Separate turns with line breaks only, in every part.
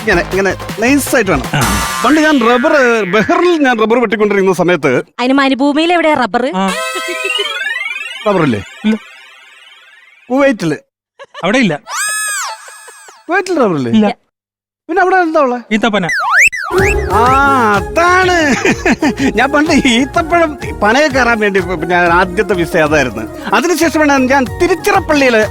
ഇങ്ങനെ നൈസായിട്ട് വേണം. പണ്ട് ഞാൻ ബഹറിൽ വെട്ടിക്കൊണ്ടിരിക്കുന്ന സമയത്ത്
അതിന് മരുഭൂമിയിൽ എവിടെയാ റബ്ബർ?
റബ്ബറില്ലേ? കുവൈറ്റില്.
അവിടെ ഇല്ല.
കുവൈറ്റിൽ റബ്ബറില്ലേ?
ഇല്ല.
പിന്നെ അവിടെ എന്താ ഉള്ള?
ഈത്തപ്പന.
അതാണ്. ഞാൻ പണ്ട് ഈത്തപ്പഴം പനയെ കയറാൻ വേണ്ടി ഞാൻ ആദ്യത്തെ വിസ അതായിരുന്നു. അതിനുശേഷമാണ് ഞാൻ തിരുച്ചിറപ്പള്ളിയില്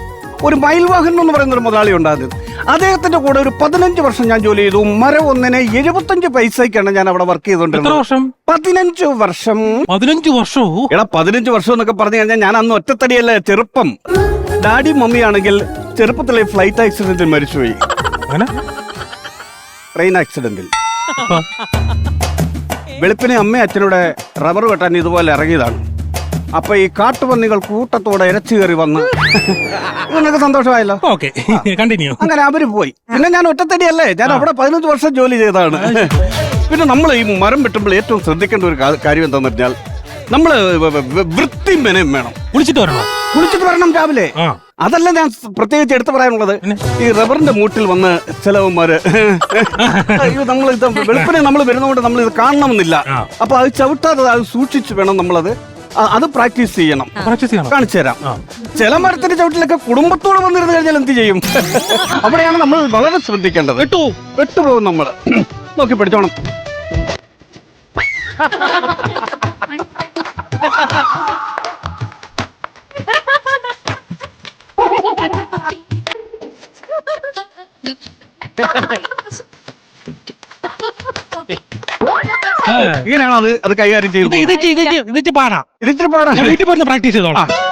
ഒരു മയിൽവാഹൻ എന്ന് പറയുന്ന ഒരു മുതലാളി ഉണ്ടായിരുന്നു. അദ്ദേഹത്തിന്റെ കൂടെ ഒരു 15 വർഷം ഞാൻ ജോലി ചെയ്തു. മരം ഒന്നിനെ 75 പൈസയ്ക്കാണ് ഞാൻ അവിടെ വർക്ക് ചെയ്തോണ്ടിരുന്നത്. 15 വർഷം.
15 വർഷവും?
എടാ 15 വർഷം എന്നൊക്കെ പറഞ്ഞു കഴിഞ്ഞാൽ ഞാൻ അന്ന് ഒറ്റത്തടിയല്ലേ, ചെറുപ്പം. ഡാഡി മമ്മിയാണെങ്കിൽ ചെറുപ്പത്തിലെ ഫ്ലൈറ്റ് ആക്സിഡന്റിൽ മരിച്ചുപോയി. ട്രെയിൻ ആക്സിഡന്റിൽ. വെളുപ്പിനെ അമ്മയും അച്ഛനൂടെ റബ്ബർ വെട്ടാൻ ഇതുപോലെ ഇറങ്ങിയതാണ്. അപ്പൊ ഈ കാട്ടുപന്നികൾ കൂട്ടത്തോടെ ഇരച്ചു കയറി വന്ന് നിങ്ങൾക്ക് സന്തോഷമായല്ലോ.
കണ്ടിന്യൂ.
അങ്ങനെ അവര് പോയി. പിന്നെ ഞാൻ ഒറ്റത്തടിയല്ലേ, ഞാൻ അവിടെ 15 വർഷം ജോലി ചെയ്തതാണ്. പിന്നെ നമ്മൾ ഈ മരം വെട്ടുമ്പോൾ ഏറ്റവും ശ്രദ്ധിക്കേണ്ട ഒരു കാര്യം എന്താന്ന് പറഞ്ഞാൽ നമ്മള് വൃത്തി മെനയും വേണം. കുളിച്ചിട്ട് വരണം രാവിലെ. അതല്ല ഞാൻ പ്രത്യേകിച്ച് എടുത്തു പറയാനുള്ളത്. ഈ റബ്ബറിന്റെ മൂട്ടിൽ വന്ന് ചിലവന്മാര് നമ്മൾ ഇത് വെളുപ്പിനെ നമ്മൾ വരുന്നതുകൊണ്ട് നമ്മൾ ഇത് കാണണമെന്നില്ല. അപ്പൊ അത് ചവിട്ടാതെ അത് സൂക്ഷിച്ച് വേണം നമ്മളത് അത് പ്രാക്ടീസ് ചെയ്യണം. കാണിച്ചു തരാം. ചില മരത്തിന്റെ ചവിട്ടിലൊക്കെ കുടുംബത്തോട് വന്നിരുന്നു കഴിഞ്ഞാൽ എന്ത് ചെയ്യും? അവിടെയാണ് നമ്മൾ വളരെ ശ്രദ്ധിക്കേണ്ടത്. വെട്ടുപോകും നമ്മള്. നോക്കി പഠിച്ചോണം. ഇങ്ങനെയാണോ അത് കൈകാര്യം ചെയ്യുന്നത്?
ഇതിച്ചിരി പാടാ.
ഇതിച്ചിരി പാടാ.
വീട്ടിൽ പോയി പ്രാക്ടീസ് ചെയ്തോളാം.